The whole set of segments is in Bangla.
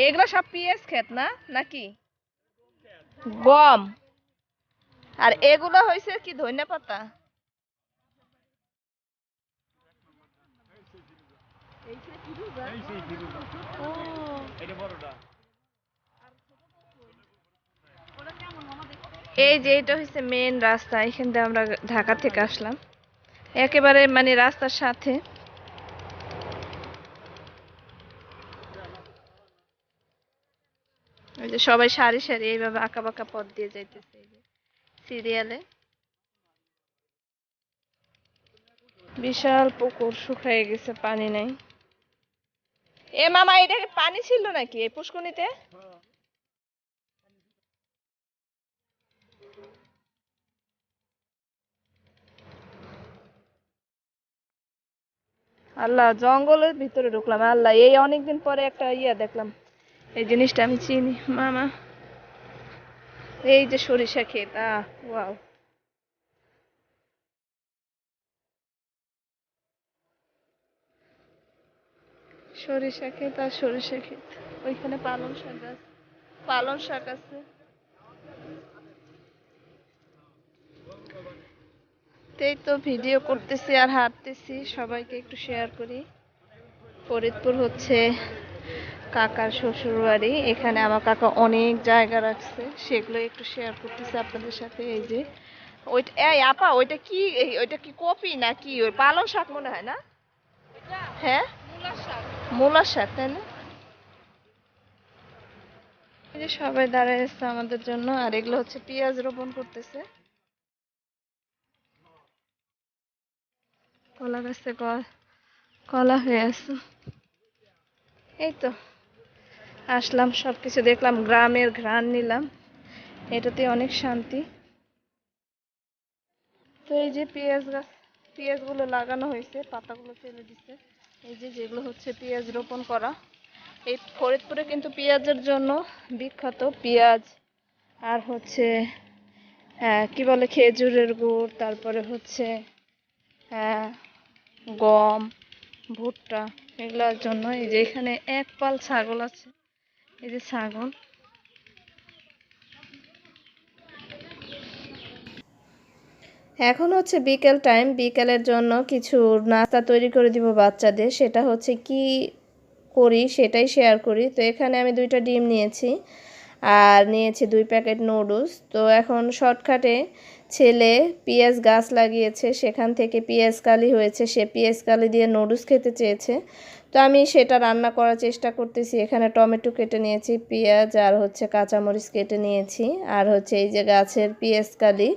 এগুলো সব পিএস ক্ষেত না নাকি গম? আর এগুলো হয়েছে কি ধনিয়া পাতা? এই যে এটা হচ্ছে মেন রাস্তা, এখান থেকে আমরা ঢাকা থেকে আসলাম, একেবারে মানে রাস্তার সাথে। ওই যে সবাই সারি সারি এইভাবে আঁকা বাঁকা পথ দিয়ে যাইতেছে, এই যে সিরিয়ালে। বিশাল পুকুর, শুকিয়ে গেছে, পানি নাই। এ মামা, এটা কি পানি ছিল নাকি এই পুষ্করিতে? আল্লাহ, জঙ্গলের ভিতরে ঢুকলাম। আল্লাহ, এই অনেকদিন পরে একটা ইয়া দেখলাম, এই জিনিসটা আমি চিনি মামা। এই যে সরিষা ক্ষেত, ওয়াও। সরিষা ক্ষেত আর সরিষা ক্ষেত, ওইখানে পালং শাক গাছ, পালং শাক আছে। এই তো ভিডিও করতেছি আর হাঁটতেছি, সবাইকে একটু শেয়ার করি। ফরিদপুর হচ্ছে কাকার শ্বশুর বাড়ি, এখানে আমার কাকা অনেক জায়গা রাখছে, সেগুলো একটু শেয়ার করতেছি আপনাদের সাথে। এই যে ওইটা, এই আপা, ওইটা কি? ওইটা কি কপি নাকি ওই পালং শাক মনে হয় না? হ্যাঁ, মূলার শাক, তাই না? এই যে সবাই দাঁড়ায় আছে আমাদের জন্য, আর এগুলো হচ্ছে পেঁয়াজ রোপণ করতেছে। কলা গাছে কলা হয়ে আছে। এই তো আসলাম, সবকিছু দেখলাম, গ্রামের ঘ্রাণ নিলাম, এটাতে অনেক শান্তি। তো এই যে পেঁয়াজ গাছ, পেঁয়াজগুলো লাগানো হয়েছে, পাতাগুলো ফেলে দিচ্ছে। এই যে যেগুলো হচ্ছে পেঁয়াজ রোপণ করা। এই ফরিদপুরে কিন্তু পেঁয়াজের জন্য বিখ্যাত। পেঁয়াজ আর হচ্ছে কি বলে, খেজুরের গুড়, তারপরে হচ্ছে গম, ভুট্টা, এগুলোর জন্য। এই যে এখানে এক পাল ছাগল আছে, এই যে ছাগল। এখন হচ্ছে বিকেল টাইম, বিকেলের জন্য কিছু নাস্তা তৈরি করে দিব বাচ্চাদের। সেটা হচ্ছে কি করি সেটাই শেয়ার করি। তো এখানে আমি 2টা ডিম নিয়েছি আর নিয়েছি 2 প্যাকেট নুডলস। তো এখন শর্টকাটে ছেলে পেঁয়াজ গাছ লাগিয়েছে, সেখান থেকে পেঁয়াজ কালি হয়েছে, সে পেঁয়াজ কালি দিয়ে নুডলস খেতে চেয়েছে। তো আমি সেটা রান্না করার চেষ্টা করতেছি। এখানে টমেটো কেটে নিয়েছি, পেঁয়াজ আর হচ্ছে কাঁচামরিচ কেটে নিয়েছি, আর হচ্ছে এই যে গাছের পেঁয়াজ কালি।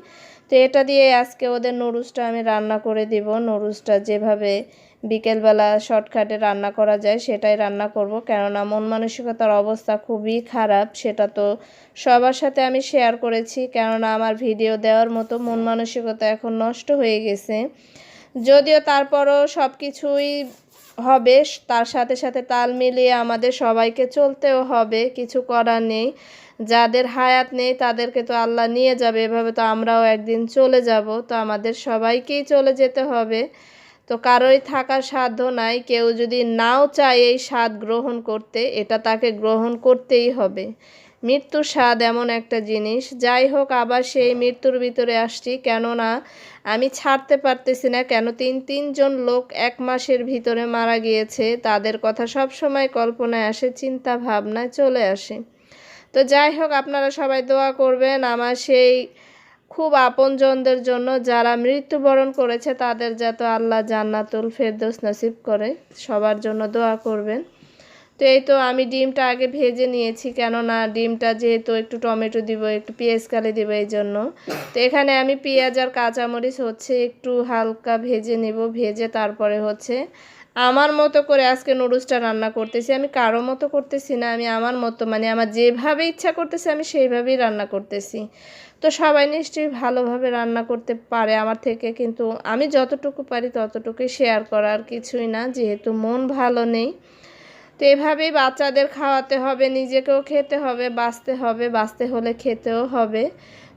তো এটা দিয়ে আজকে ওদের নুডলসটা আমি রান্না করে দিব। নুডলসটা যেভাবে বিকেলবেলা শর্টকাটে রান্না করা যায় সেটাই রান্না করব, কেননা মন মানসিকতার অবস্থা খুবই খারাপ। সেটা তো সবার সাথে আমি শেয়ার করেছি, কেননা আমার ভিডিও দেওয়ার মতো মন মানসিকতা এখন নষ্ট হয়ে গেছে। যদিও তারপরও সব কিছুই হবে, তার সাথে সাথে তাল মিলিয়ে আমাদের সবাইকে চলতেও হবে, কিছু করার নেই। যাদের হায়াত নেই তাদেরকে তো আল্লাহ নিয়ে যাবে, এভাবে তো আমরাও একদিন চলে যাব। তো আমাদের সবাইকেই চলে যেতে হবে। তো কারোই থাকার সাধ্য নাই, কেউ যদি নাও চায় এই স্বাদ গ্রহণ করতে, এটা তাকে গ্রহণ করতেই হবে। মৃত্যুর স্বাদ এমন একটা জিনিস। যাই হোক, আবার সেই মৃত্যুর ভিতরে আসছি, কেননা আমি ছাড়তে পারতেছি না। কেন 3জন লোক 1 মাসের ভিতরে মারা গিয়েছে, তাদের কথা সব সময় কল্পনায় আসে, চিন্তা ভাবনায় চলে আসে। তো যাই হোক, আপনারা সবাই দোয়া করবেন আমার সেই খুব আপনজনদের জন্য, যারা মৃত্যুবরণ করেছে, তাদের যাতে আল্লাহ জান্নাতুল ফেরদৌস নসিব করে, সবার জন্য দোয়া করবেন। তো এই তো আমি ডিমটা আগে ভেজে নিয়েছি, কেননা ডিমটা যেহেতু একটু টমেটো দিব, একটু পেঁয়াজ কালি দিব, এই জন্য। তো এখানে আমি পেঁয়াজ আর কাঁচামরিচ হচ্ছে একটু হালকা ভেজে নেব, ভেজে তারপরে হচ্ছে আমার মতো করে আজকে নুডলসটা রান্না করতেছি। আমি কারো মতো করতেছি না, আমি আমার মতো, মানে আমার যেভাবে ইচ্ছা করতেছে আমি সেইভাবেই রান্না করতেছি। তো সবাই নিশ্চয়ই ভালোভাবে রান্না করতে পারে আমার থেকে, কিন্তু আমি যতটুকু পারি ততটুকুই শেয়ার করার, কিছুই না, যেহেতু মন ভালো নেই। তো এভাবেই বাচ্চাদের খাওয়াতে হবে, নিজেকেও খেতে হবে, বাঁচতে হবে, বাঁচতে হলে খেতেও হবে।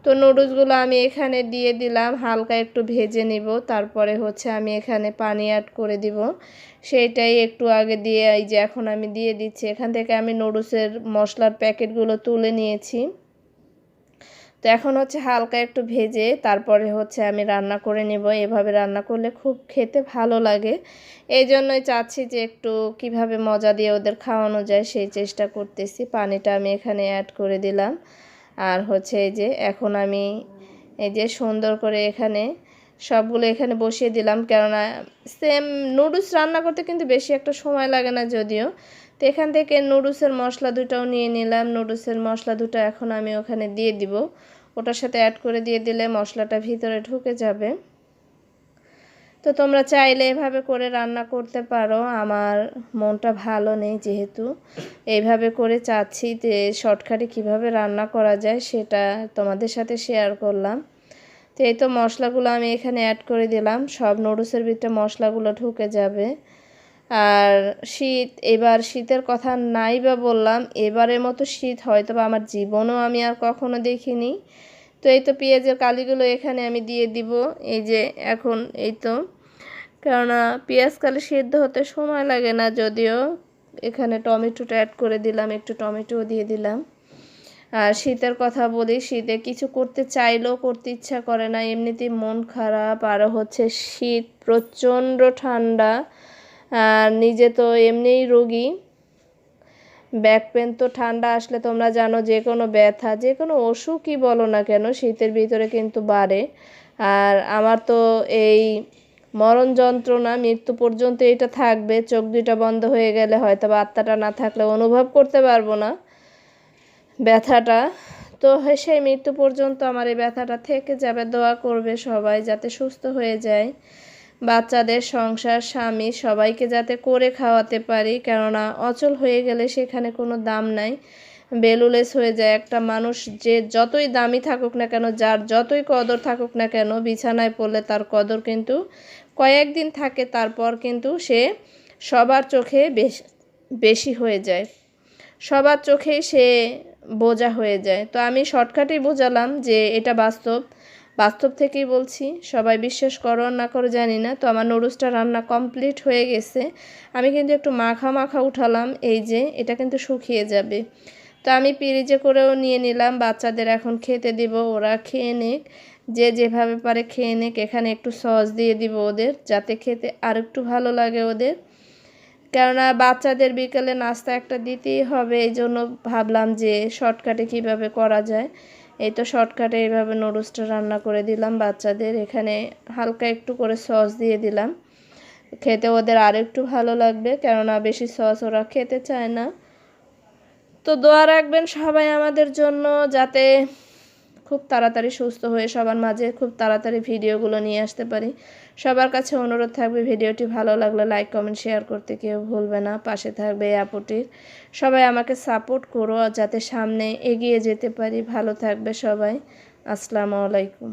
তো নুডলসগুলো আমি এখানে দিয়ে দিলাম, হালকা একটু ভেজে নিব। তারপরে হচ্ছে আমি এখানে পানি অ্যাড করে দিব, সেইটাই একটু আগে দিয়ে এই যে এখন আমি দিয়ে দিচ্ছি। এখান থেকে আমি নুডলসের মশলার প্যাকেটগুলো তুলে নিয়েছি। তো এখন হচ্ছে হালকা একটু ভেজে তারপরে হচ্ছে আমি রান্না করে নেব। এভাবে রান্না করলে খুব খেতে ভালো লাগে, এই জন্যই চাচ্ছি যে একটু কিভাবে মজা দিয়ে ওদের খাওয়ানো যায় সেই চেষ্টা করতেছি। পানিটা আমি এখানে অ্যাড করে দিলাম। আর হচ্ছে এই যে এখন আমি এই যে সুন্দর করে এখানে সবগুলো এখানে বসিয়ে দিলাম, কেননা সেম নুডলস রান্না করতে কিন্তু বেশি একটা সময় লাগে না যদিও। তো এখান থেকে নুডলসের মশলা দুটাও নিয়ে নিলাম। নুডলসের মশলা দুটো এখন আমি ওখানে দিয়ে দিব, ওটার সাথে অ্যাড করে দিয়ে দিলে মশলাটা ভিতরে ঢুকে যাবে। তো তোমরা চাইলে এভাবে করে রান্না করতে পারো। আমার মনটা ভালো নেই যেহেতু, এইভাবে করে চাচ্ছি যে শর্টকাটে কিভাবে রান্না করা যায় সেটা তোমাদের সাথে শেয়ার করলাম। তো এই তো মশলাগুলো আমি এখানে অ্যাড করে দিলাম, সব নুডলসের ভিতরে মশলাগুলো ঢুকে যাবে। আর এবার শীতের কথা নাই বা বললাম, এবারের মতো শীত হয়তো বা আমার জীবনেও আমি আর কখনো দেখিনি। তো এই তো পেঁয়াজের কালিগুলো এখানে আমি দিয়ে দিব, এই যে এখন এই তো, কেননা পেঁয়াজ কালি সিদ্ধ হতে সময় লাগে না যদিও। এখানে টমেটোটা অ্যাড করে দিলাম, একটু টমেটো দিয়ে দিলাম। আর শীতের কথা বলি, শীতে কিছু করতে চাইলেও করতে ইচ্ছা করে না, এমনিতেই মন খারাপ। আর হচ্ছে শীত প্রচণ্ড ঠান্ডা, আর নিজে তো এমনিই রোগী, ব্যাক পেন তো ঠান্ডা আসলে তোমরা জানো যে কোনো ব্যথা যে কোনো অসুখই বলো না কেন শীতের ভিতরে কিন্তু বাড়ে। আর আমার তো এই মরণ যন্ত্রণা মৃত্যু পর্যন্ত এটা থাকবে, চোখ দুইটা বন্ধ হয়ে গেলে হয়তো বা আত্মাটা না থাকলে অনুভব করতে পারবো না ব্যথাটা। তো সেই মৃত্যু পর্যন্ত আমার এই ব্যথাটা থেকে যাবে। দোয়া করবে সবাই যাতে সুস্থ হয়ে যায়, বাচ্চাদের সংসার স্বামী সবাইকে যাতে করে খাওয়াতে পারি, কেননা অচল হয়ে গেলে সেখানে কোনো দাম নাই, ভ্যালুলেস হয়ে যায় একটা মানুষ। যে যতই দামি থাকুক না কেন, যার যতই কদর থাকুক না কেন, বিছানায় পড়লে তার কদর কিন্তু কয়েকদিন থাকে, তারপর কিন্তু সে সবার চোখে বেশি হয়ে যায়, সবার চোখেই সে বোঝা হয়ে যায়। তো আমি শর্টকাটেই বোঝালাম যে এটা বাস্তব থেকেই বলছি, সবাই বিশ্বাস করো না করো জানি না। তো আমার নুডলসটা রান্না কমপ্লিট হয়ে গেছে, আমি কিন্তু একটু মাখা মাখা উঠালাম, এই যে এটা কিন্তু শুকিয়ে যাবে। তো আমি পিরিজে করেও নিয়ে নিলাম, বাচ্চাদের এখন খেতে দিব, ওরা খেয়ে নিক, যে যেভাবে পারে খেয়ে নিক। এখানে একটু সস দিয়ে দিব ওদের, যাতে খেতে আর একটু ভালো লাগে ওদের, কেননা বাচ্চাদের বিকেলে নাস্তা একটা দিতেই হবে। এই জন্য ভাবলাম যে শর্টকাটে কিভাবে করা যায়। এই তো শর্টকাটে এইভাবে নুডলসটা রান্না করে দিলাম বাচ্চাদের, এখানে হালকা একটু করে সস দিয়ে দিলাম, খেতে ওদের আর একটু ভালো লাগবে, কেননা বেশি সস ওরা খেতে চায় না। তো দোয়া রাখবেন সবাই আমাদের জন্য, যাতে খুব তাড়াতাড়ি সুস্থ হয়ে সবার মাঝে খুব তাড়াতাড়ি ভিডিওগুলো নিয়ে আসতে পারি। সবার কাছে অনুরোধ থাকবে ভিডিওটি ভালো লাগলে লাইক কমেন্ট শেয়ার করতে কেউ ভুলবে না, পাশে থাকবে এই আপুটির। সবাই আমাকে সাপোর্ট করো যাতে সামনে এগিয়ে যেতে পারি। ভালো থাকবে সবাই, আসসালামু আলাইকুম।